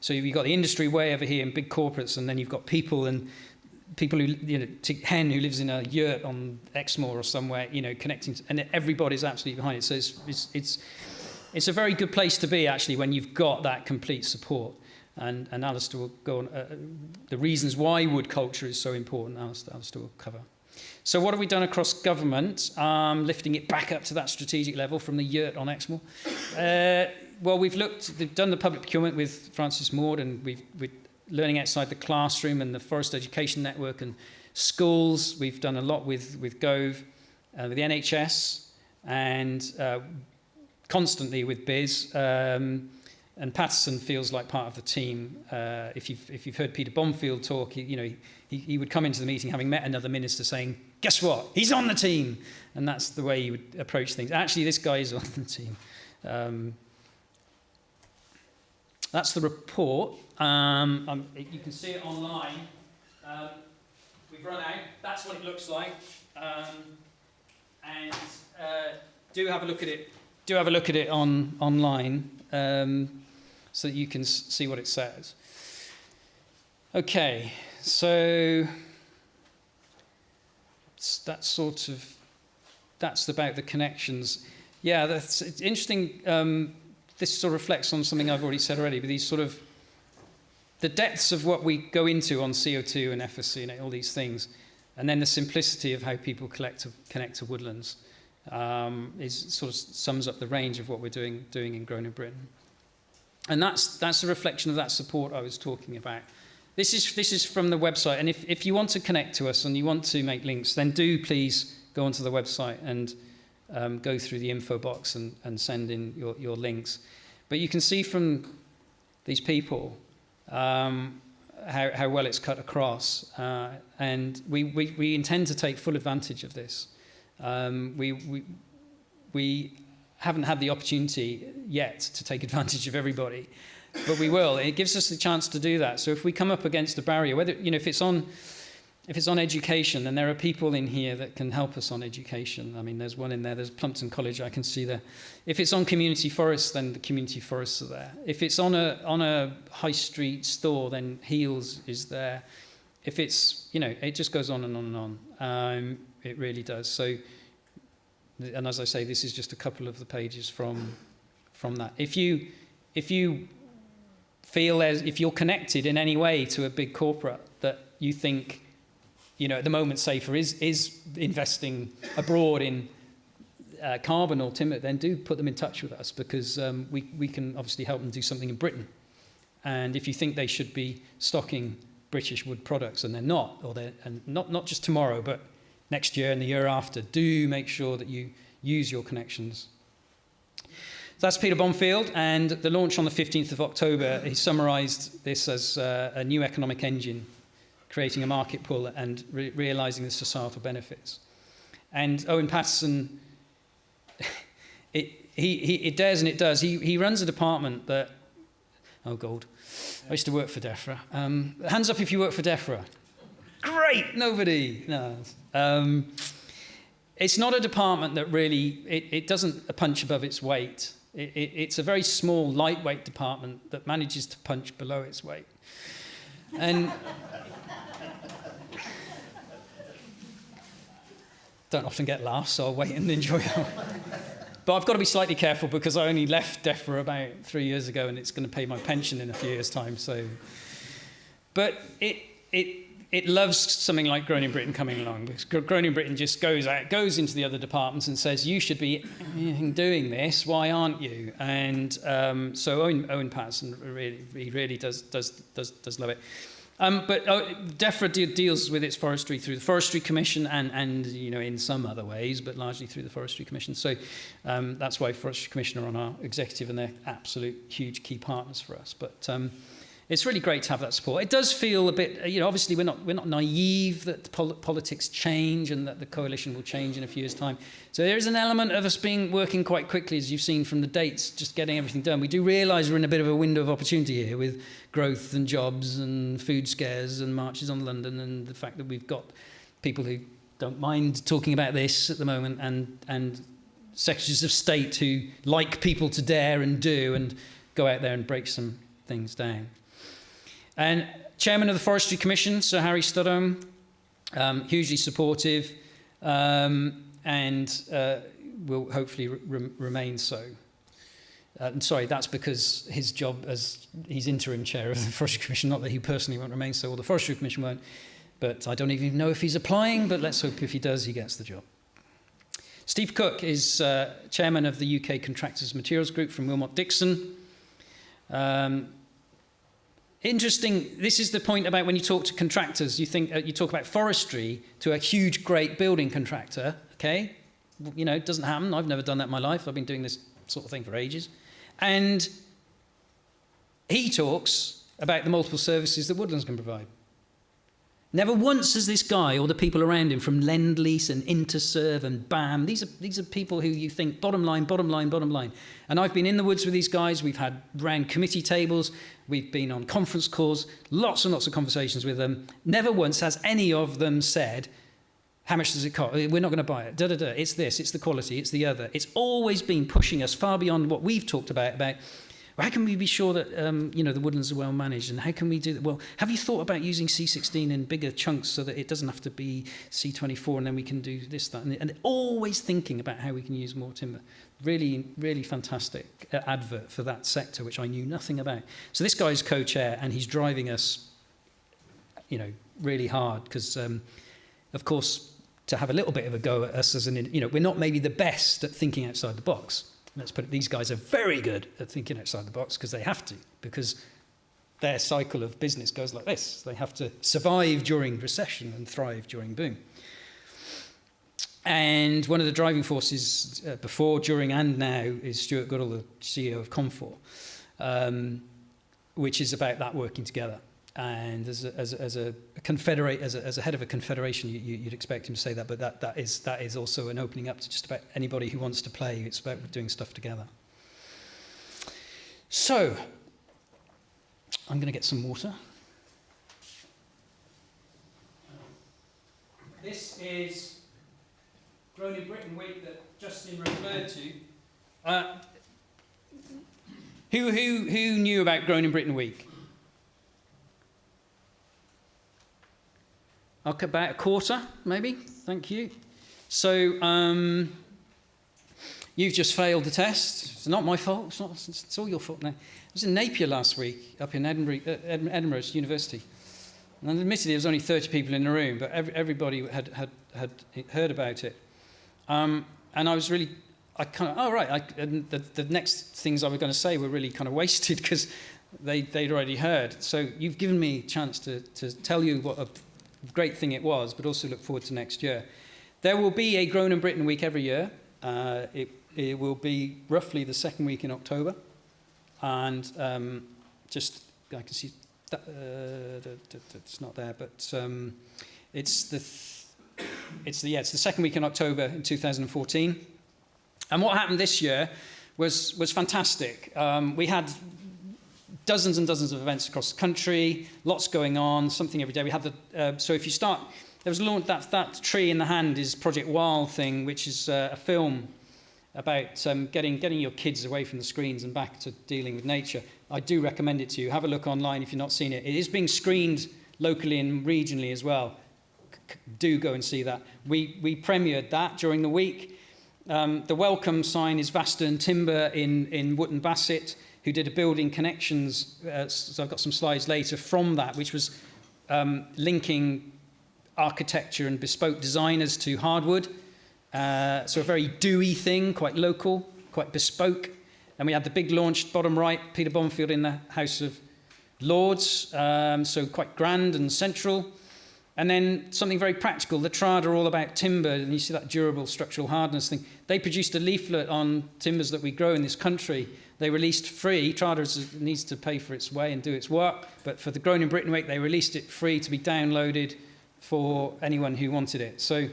so you've got the industry way over here and big corporates, and then you've got people who, Hen who lives in a yurt on Exmoor or somewhere, connecting, and everybody's absolutely behind it. So it's a very good place to be, actually, when you've got that complete support. And Alistair will go on the reasons why wood culture is so important. Alistair will cover. So what have we done across government, lifting it back up to that strategic level from the yurt on Exmoor? Well, we've done the public procurement with Francis Maud, and we're learning outside the classroom and the Forest Education Network and schools. We've done a lot with Gove, with the NHS, and constantly with Biz. And Patterson feels like part of the team. If you've heard Peter Bomfield talk, he would come into the meeting having met another minister saying, guess what, he's on the team. And that's the way he would approach things. Actually, this guy is on the team. That's the report. You can see it online. We've run out. That's what it looks like. And do have a look at it. Do have a look at it online. So that you can see what it says. Okay, so that's about the connections. Yeah, it's interesting. This sort of reflects on something I've already said already, but these sort of the depths of what we go into on CO2 and FSC and all these things, and then the simplicity of how people connect to woodlands sort of sums up the range of what we're doing in Growing in Britain. And that's a reflection of that support I was talking about. This is from the website, and if you want to connect to us and you want to make links, then do please go onto the website and go through the info box and send in your links. But you can see from these people how well it's cut across, and we intend to take full advantage of this. We haven't had the opportunity yet to take advantage of everybody, but we will. It gives us the chance to do that. So if we come up against a barrier, whether if it's on education, then there are people in here that can help us on education. I mean, there's one in there. There's Plumpton College, I can see there. If it's on community forests, then the community forests are there. If it's on a high street store, then Heels is there. If it's it just goes on and on and on. It really does. So. And as I say, this is just a couple of the pages from that. If you feel if you're connected in any way to a big corporate that you think, at the moment safer is investing abroad in carbon or timber, then do put them in touch with us, because we can obviously help them do something in Britain. And if you think they should be stocking British wood products and they're not, and not just tomorrow, but next year and the year after, do make sure that you use your connections. So that's Peter Bomfield, and the launch on the 15th of October, he summarised this as a new economic engine, creating a market pull and realising the societal benefits. And Owen Patterson, it dares and it does. He runs a department that, oh God, I used to work for DEFRA. Hands up if you work for DEFRA. Great, nobody. No. It's not a department that really, it doesn't punch above its weight. It's a very small, lightweight department that manages to punch below its weight. And don't often get laughs, so I'll wait and enjoy them. But I've got to be slightly careful because I only left DEFRA about 3 years ago, and it's going to pay my pension in a few years' time. So, but it loves something like Growing in Britain coming along, because Growing in Britain just goes into the other departments and says, you should be doing this, why aren't you? And so Owen Patterson really does love it. But DEFRA deals with its forestry through the Forestry Commission and in some other ways, but largely through the Forestry Commission. So that's why Forestry Commission are on our executive, and they're absolute huge key partners for us. But it's really great to have that support. It does feel a bit, obviously we're not naive that politics change and that the coalition will change in a few years' time. So there is an element of us working quite quickly, as you've seen from the dates, just getting everything done. We do realise we're in a bit of a window of opportunity here with growth and jobs and food scares and marches on London, and the fact that we've got people who don't mind talking about this at the moment, and secretaries of state who like people to dare and do and go out there and break some things down. And Chairman of the Forestry Commission, Sir Harry Studholme, hugely supportive, and will hopefully remain so. Sorry, that's because his job as he's interim chair of the Forestry Commission, not that he personally won't remain so, or the Forestry Commission won't, but I don't even know if he's applying, but let's hope if he does, he gets the job. Steve Cook is chairman of the UK Contractors Materials Group from Wilmot Dixon. Interesting, this is the point about when you talk to contractors, you talk about forestry to a huge, great building contractor, okay? It doesn't happen. I've never done that in my life. I've been doing this sort of thing for ages. And he talks about the multiple services that Woodlands can provide. Never once has this guy or the people around him from Lend-Lease and Interserve and BAM, these are people who you think bottom line, bottom line, bottom line. And I've been in the woods with these guys. We've had round committee tables. We've been on conference calls, lots and lots of conversations with them. Never once has any of them said, how much does it cost? We're not going to buy it. It's this, it's the quality, it's the other. It's always been pushing us far beyond what we've talked about how can we be sure that the woodlands are well managed, and how can we do that? Well, have you thought about using C16 in bigger chunks so that it doesn't have to be C24 and then we can do this, that, and always thinking about how we can use more timber. Really, really fantastic advert for that sector, which I knew nothing about. So this guy's co-chair, and he's driving us, really hard because, of course, to have a little bit of a go at us as we're not maybe the best at thinking outside the box. Let's put it, these guys are very good at thinking outside the box because they have to, because their cycle of business goes like this. They have to survive during recession and thrive during boom. And one of the driving forces before, during, and now is Stuart Goodall, the CEO of Comfor, which is about that working together. And as a head of a confederation, you'd expect him to say that, but that is also an opening up to just about anybody who wants to play. It's about doing stuff together. So, I'm going to get some water. This is Grown in Britain Week that Justin referred to. Who knew about Grown in Britain Week? Okay, about a quarter, maybe. Thank you. So you've just failed the test. It's not my fault. It's all your fault now. I was in Napier last week, up in Edinburgh University, and admittedly there was only 30 people in the room, but everybody had heard about it. And I was really, the next things I was going to say were really kind of wasted because they'd already heard. So you've given me a chance to tell you what a great thing it was, but also look forward to next year. There will be a Grown in Britain Week every year. It will be roughly the second week in October, and I can see that it's not there, but it's the second week in October in 2014. And what happened this year was fantastic. We had dozens and dozens of events across the country, lots going on, something every day. We had so if you start, there was that tree in the hand is Project Wild thing, which is a film about getting your kids away from the screens and back to dealing with nature. I do recommend it to you. Have a look online if you've not seen it. It is being screened locally and regionally as well. Do go and see that. We premiered that during the week. The welcome sign is Vasta and Timber in Wootton Bassett, who did a Building Connections, so I've got some slides later from that, which was linking architecture and bespoke designers to hardwood. So a very dewy thing, quite local, quite bespoke. And we had the big launch, bottom right, Peter Bonfield in the House of Lords, so quite grand and central. And then something very practical. The Trad are all about timber, and you see that durable structural hardness thing. They produced a leaflet on timbers that we grow in this country. They released free. Trad needs to pay for its way and do its work, but for the Grown in Britain week, they released it free to be downloaded for anyone who wanted it. So,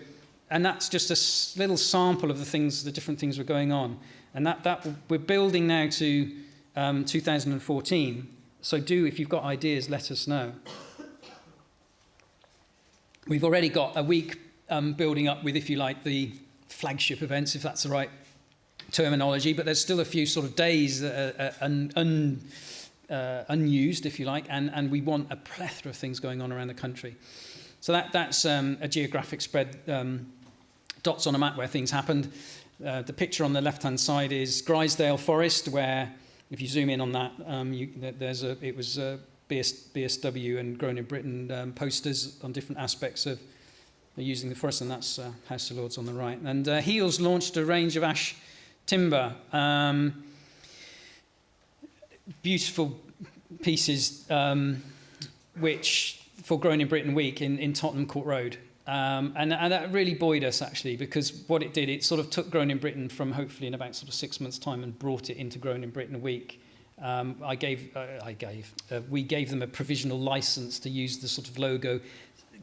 and that's just a little sample of the different things were going on. And that we're building now to 2014. So if you've got ideas, let us know. We've already got a week building up with, if you like, the flagship events, if that's the right terminology, but there's still a few sort of days that are unused, if you like, and we want a plethora of things going on around the country. So that's a geographic spread, dots on a map where things happened. The picture on the left-hand side is Grisdale Forest, where, if you zoom in on that, it was BSW and Grown in Britain posters on different aspects of using the forest, and that's House of Lords on the right. And Heels launched a range of ash timber, beautiful pieces, which for Grown in Britain Week in Tottenham Court Road. And that really buoyed us, actually, because what it did, it sort of took Grown in Britain from hopefully in about sort of 6 months' time and brought it into Grown in Britain Week. We gave them a provisional license to use the sort of logo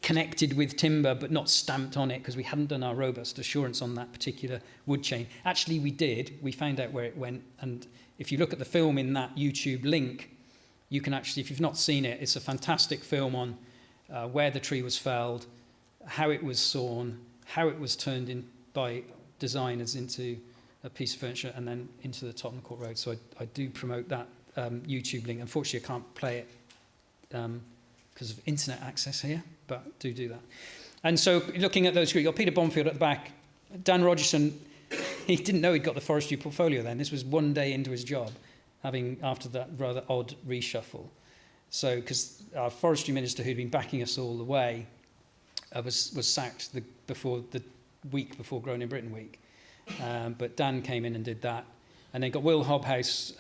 connected with timber but not stamped on it, because we hadn't done our robust assurance on that particular wood chain. Actually, we did. We found out where it went, and if you look at the film in that YouTube link, you can actually, if you've not seen it, it's a fantastic film on where the tree was felled, how it was sawn, how it was turned in by designers into a piece of furniture, and then into the Tottenham Court Road. So I do promote that YouTube link. Unfortunately, I can't play it because of internet access here, but do that. And so looking at those, you've got Peter Bonfield at the back. Dan Rogerson, he didn't know he'd got the forestry portfolio then. This was one day into his job, after that rather odd reshuffle. So, because our forestry minister, who'd been backing us all the way, was sacked the week before Grown in Britain Week. But Dan came in and did that. And then got Will Hobhouse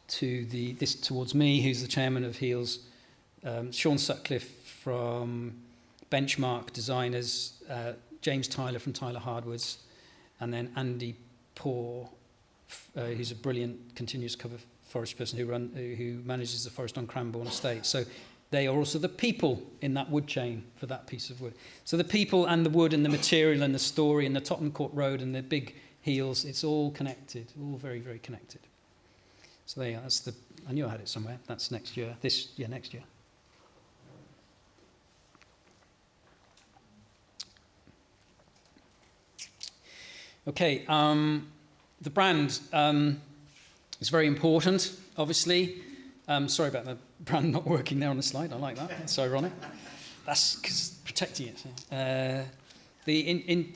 towards me, who's the chairman of Heels, Sean Sutcliffe from Benchmark Designers, James Tyler from Tyler Hardwoods, and then Andy Poor, who's a brilliant continuous cover forest person who manages the forest on Cranbourne Estate. So they are also the people in that wood chain for that piece of wood. So the people and the wood and the material and the story and the Tottenham Court Road and the big Heels, it's all connected, all very, very connected. So there you are. I knew I had it somewhere. That's next year. Next year. Okay, the brand is very important, obviously. Sorry about the brand not working there on the slide. I like that. It's ironic. That's 'cause protecting it. The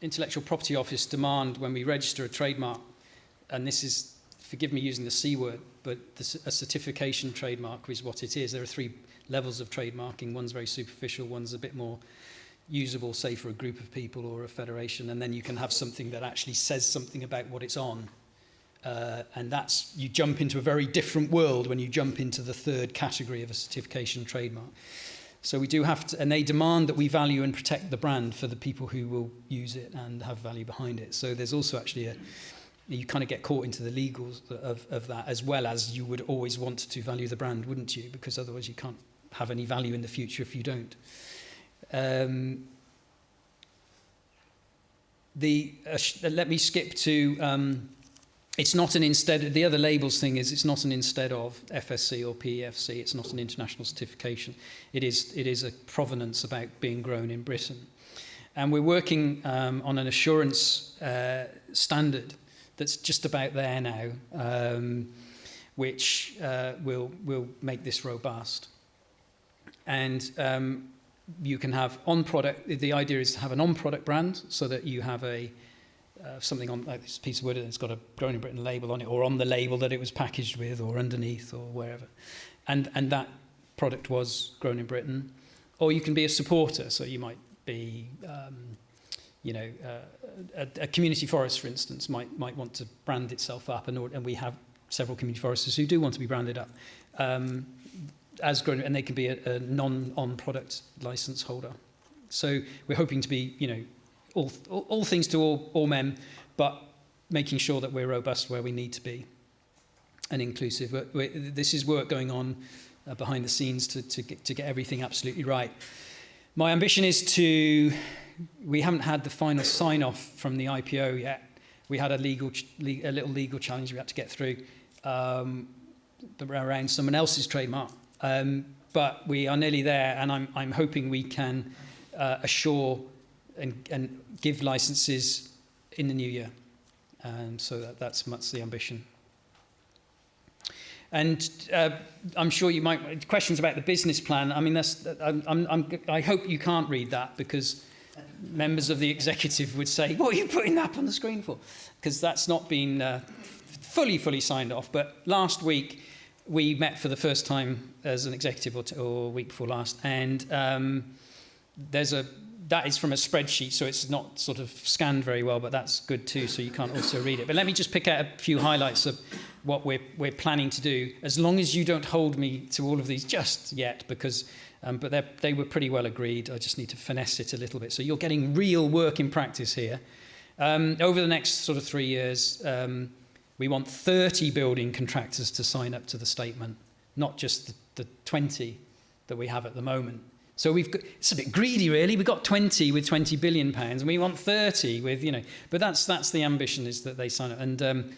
Intellectual Property Office demand when we register a trademark, and this is, forgive me using the C word, but a certification trademark is what it is. There are 3 levels of trademarking. One's very superficial, one's a bit more usable, say, for a group of people or a federation, and then you can have something that actually says something about what it's on. And you jump into a very different world when you jump into the 3rd category of a certification trademark. So we do have to, and they demand that we value and protect the brand for the people who will use it and have value behind it. So there's also actually you kind of get caught into the legals of that, as well as you would always want to value the brand, wouldn't you? Because otherwise you can't have any value in the future if you don't. Let me skip to, it's not an instead, the other labels thing is it's not an instead of FSC or PEFC, it's not an international certification. It is a provenance about being grown in Britain. And we're working on an assurance standard that's just about there now, which will make this robust. And you can have on-product, the idea is to have an on-product brand so that you have something on like this piece of wood and it's got a Grown in Britain label on it, or on the label that it was packaged with, or underneath, or wherever. And that product was Grown in Britain. Or you can be a supporter, so you might be, a community forest, for instance, might want to brand itself up, and we have several community foresters who do want to be branded up as grown, and they can be a non-on-product license holder. So we're hoping to be, all things to all men, but making sure that we're robust where we need to be and inclusive. This is work going on behind the scenes to get everything absolutely right. My ambition is we haven't had the final sign-off from the IPO yet. We had a little legal challenge we had to get through around someone else's trademark. But we are nearly there, and I'm hoping we can assure and give licenses in the new year. So that's much the ambition. And I'm sure you might questions about the business plan. I mean, I hope you can't read that, because members of the executive would say, "What are you putting that up on the screen for?" Because that's not been fully signed off. But last week we met for the first time as an executive, or week before last, and that is from a spreadsheet, so it's not sort of scanned very well, but that's good too, so you can't also read it. But let me just pick out a few highlights of what we're planning to do, as long as you don't hold me to all of these just yet, because but they were pretty well agreed. I just need to finesse it a little bit. So you're getting real work in practice here. Over the next sort of 3 years, we want 30 building contractors to sign up to the statement, not just the 20 that we have at the moment. So it's a bit greedy, really. We've got 20 with £20 billion, and we want 30 with, But that's the ambition, is that they sign up. And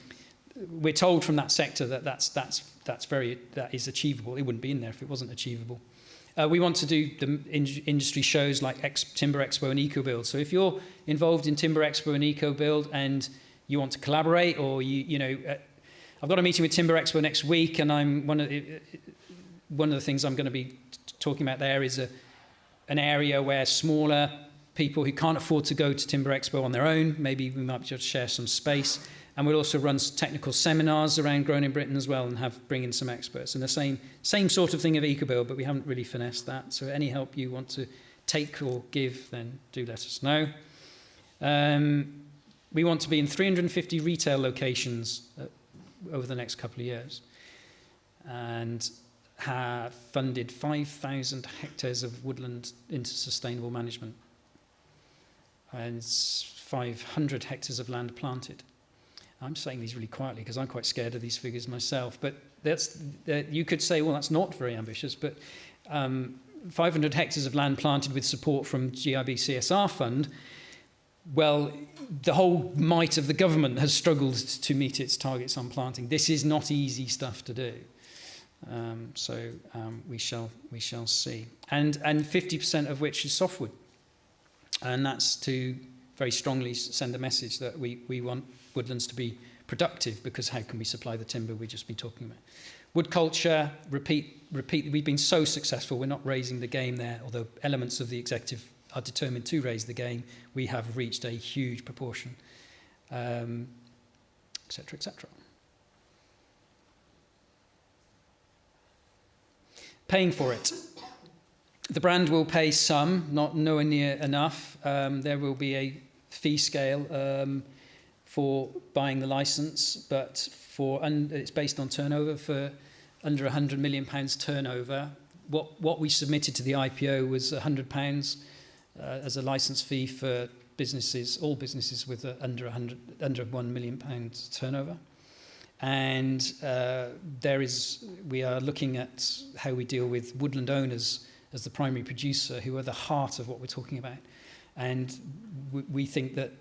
we're told from that sector that is achievable. It wouldn't be in there if it wasn't achievable. We want to do the industry shows like Timber Expo and EcoBuild. So if you're involved in Timber Expo and EcoBuild and you want to collaborate, or I've got a meeting with Timber Expo next week, and one of the things I'm going to be talking about there is an area where smaller people who can't afford to go to Timber Expo on their own, maybe we might just share some space. And we'll also run technical seminars around Grown in Britain as well, and bring in some experts. And the same sort of thing of EcoBuild, but we haven't really finessed that. So any help you want to take or give, then do let us know. We want to be in 350 retail locations over the next couple of years, and have funded 5,000 hectares of woodland into sustainable management, and 500 hectares of land planted. I'm saying these really quietly because I'm quite scared of these figures myself, but you could say, well, that's not very ambitious, but 500 hectares of land planted with support from GIB CSR Fund. Well, the whole might of the government has struggled to meet its targets on planting. This is not easy stuff to do. So we shall see. And 50% of which is softwood. And that's to very strongly send a message that we want woodlands to be productive, because how can we supply the timber we've just been talking about? Wood culture, repeat. We've been so successful, we're not raising the game there, although elements of the executive are determined to raise the game. We have reached a huge proportion, etc., etc. Paying for it. The brand will pay some, nowhere near enough. There will be a fee scale for buying the license, but it's based on turnover. For under £100 million turnover, what we submitted to the IPO was £100 as a license fee for businesses, all businesses with under £1 million turnover. And we are looking at how we deal with woodland owners as the primary producer, who are the heart of what we're talking about. And we think that,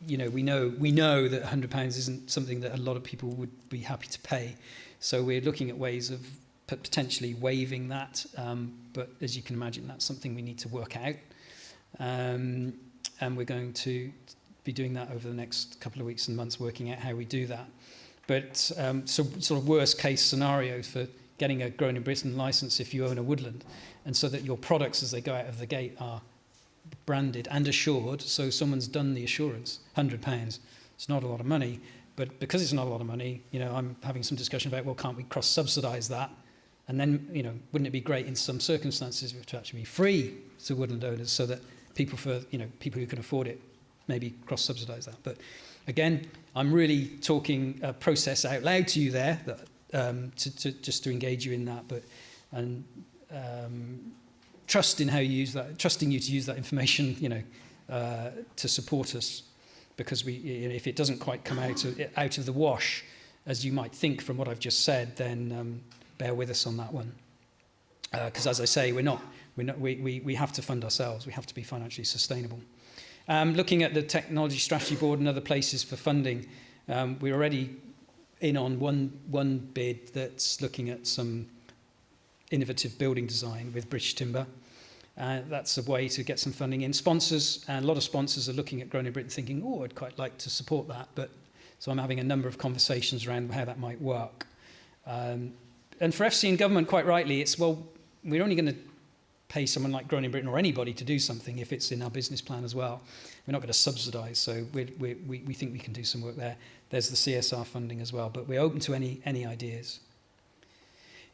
we know that £100 isn't something that a lot of people would be happy to pay. So we're looking at ways of potentially waiving that. But as you can imagine, that's something we need to work out. And we're going to be doing that over the next couple of weeks and months, working out how we do that. But so sort of worst case scenario for getting a Grown in Britain license if you own a woodland, and so that your products as they go out of the gate are branded and assured. So someone's done the assurance, £100. It's not a lot of money, but because it's not a lot of money, I'm having some discussion about, well, can't we cross-subsidise that? And then, wouldn't it be great in some circumstances to actually be free to woodland owners, so that people who can afford it maybe cross-subsidise that. But again, I'm really talking a process out loud to you there, that, just to engage you in that, and trust in how you use that, trusting you to use that information, to support us, because if it doesn't quite come out of the wash, as you might think from what I've just said, then bear with us on that one. Because as I say, we have to fund ourselves. We have to be financially sustainable. Looking at the Technology Strategy Board and other places for funding, we're already in on one bid that's looking at some innovative building design with British Timber. That's a way to get some funding in. Sponsors, and a lot of sponsors are looking at Grown in Britain thinking, oh, I'd quite like to support that. So I'm having a number of conversations around how that might work. And for FC and government, quite rightly, it's, well, we're only going to pay someone like Grown in Britain or anybody to do something if it's in our business plan as well. We're not going to subsidise, so we think we can do some work there. There's the CSR funding as well, but we're open to any ideas.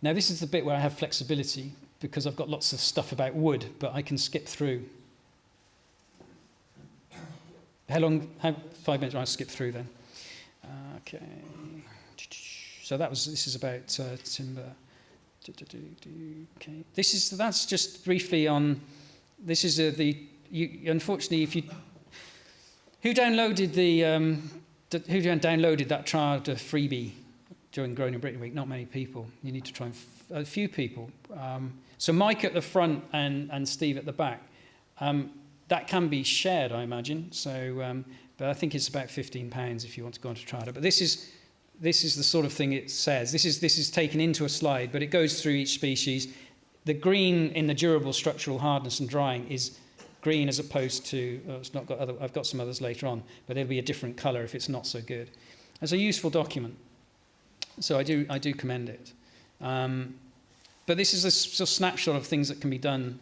Now, this is the bit where I have flexibility, because I've got lots of stuff about wood, but I can skip through. How 5 minutes, I'll skip through then. Okay. So this is about timber. Okay. That's just briefly on, this is unfortunately, who downloaded that trial freebie during Grown in Britain Week? Not many people. You need to try a few people. So Mike at the front and Steve at the back. That can be shared, I imagine. So, but I think it's about £15 if you want to go on to try it. But this is the sort of thing it says. This is taken into a slide, but it goes through each species. The green in the durable structural hardness and drying is green as opposed to, it's not got I've got some others later on, but there'll be a different colour if it's not so good. It's a useful document, so I do commend it. But this is a snapshot of things that can be done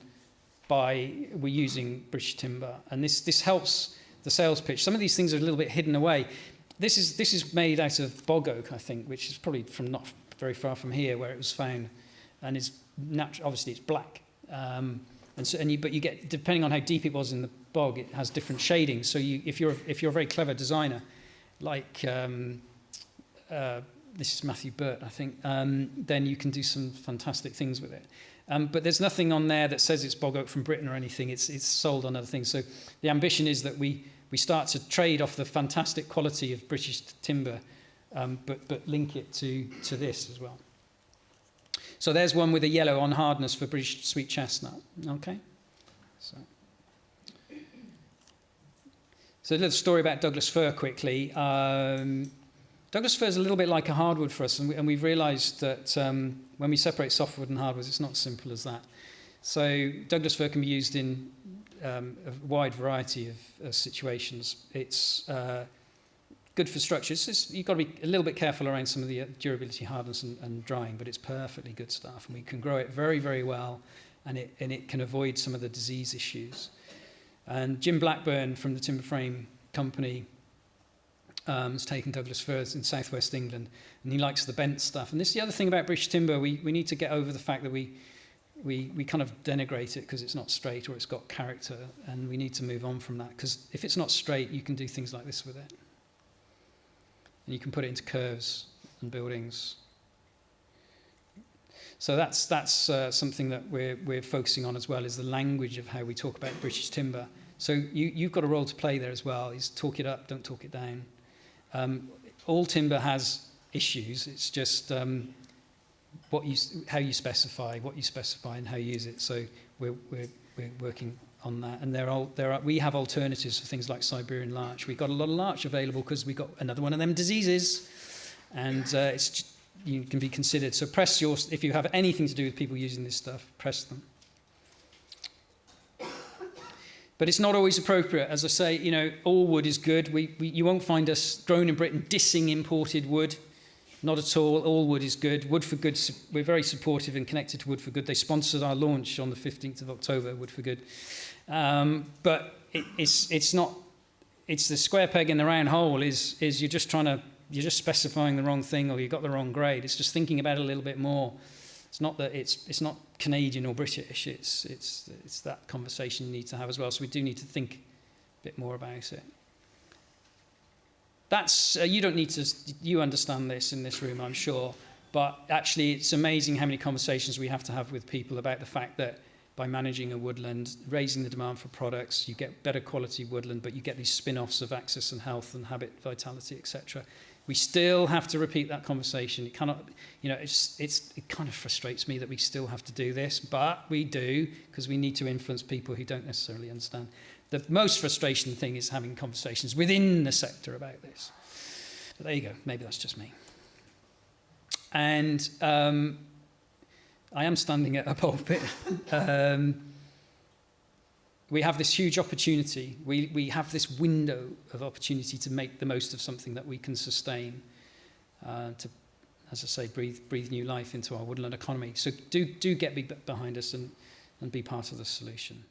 we're using British Timber, and this helps the sales pitch. Some of these things are a little bit hidden away. This is made out of bog oak, I think, which is probably from not very far from here where it was found, and is obviously it's black. But you get, depending on how deep it was in the bog, it has different shadings. So if you're a very clever designer, like this is Matthew Burt, I think, then you can do some fantastic things with it. But there's nothing on there that says it's bog oak from Britain or anything. It's sold on other things. So the ambition is that we start to trade off the fantastic quality of British timber, but link it to this as well. So there's one with a yellow on hardness for British sweet chestnut. Okay. So a little story about Douglas fir quickly. Douglas fir is a little bit like a hardwood for us, and we've realised that when we separate softwood and hardwoods, it's not as simple as that. So Douglas fir can be used in a wide variety of situations. It's good for structures. You've got to be a little bit careful around some of the durability, hardness, and drying, but it's perfectly good stuff, and we can grow it very, very well, and it can avoid some of the disease issues. And Jim Blackburn from the Timber Frame Company has taken Douglas firs in southwest England, and he likes the bent stuff. And this is the other thing about British timber. We need to get over the fact that we kind of denigrate it because it's not straight or it's got character, and we need to move on from that, because if it's not straight, you can do things like this with it. And you can put it into curves and buildings. So that's something that we're focusing on as well, is the language of how we talk about British timber. So you've got a role to play there as well, is talk it up, don't talk it down. All timber has issues. It's just how you specify, what you specify, and how you use it. So we're working on that. And we have alternatives for things like Siberian larch. We've got a lot of larch available because we've got another one of them diseases, and you can be considered. So if you have anything to do with people using this stuff, press them. But it's not always appropriate. As I say, all wood is good. You won't find us Grown in Britain dissing imported wood. Not at all. All wood is good. Wood for Good, we're very supportive and connected to Wood for Good. They sponsored our launch on the 15th of October, Wood for Good. But it's not, it's the square peg in the round hole is you're just specifying the wrong thing, or you've got the wrong grade. It's just thinking about it a little bit more. It's not that it's not Canadian or British. It's that conversation you need to have as well. So we do need to think a bit more about it. that's you don't need to. You understand this in this room, I'm sure. But actually, it's amazing how many conversations we have to have with people about the fact that by managing a woodland, raising the demand for products, you get better quality woodland, but you get these spin-offs of access and health and habit vitality, etc. We still have to repeat that conversation. It cannot, it kind of frustrates me that we still have to do this, but we do because we need to influence people who don't necessarily understand. The most frustrating thing is having conversations within the sector about this. But there you go. Maybe that's just me. And I am standing at a pulpit. We have this huge opportunity. We have this window of opportunity to make the most of something that we can sustain, to, as I say, breathe new life into our woodland economy. So do get behind us and be part of the solution.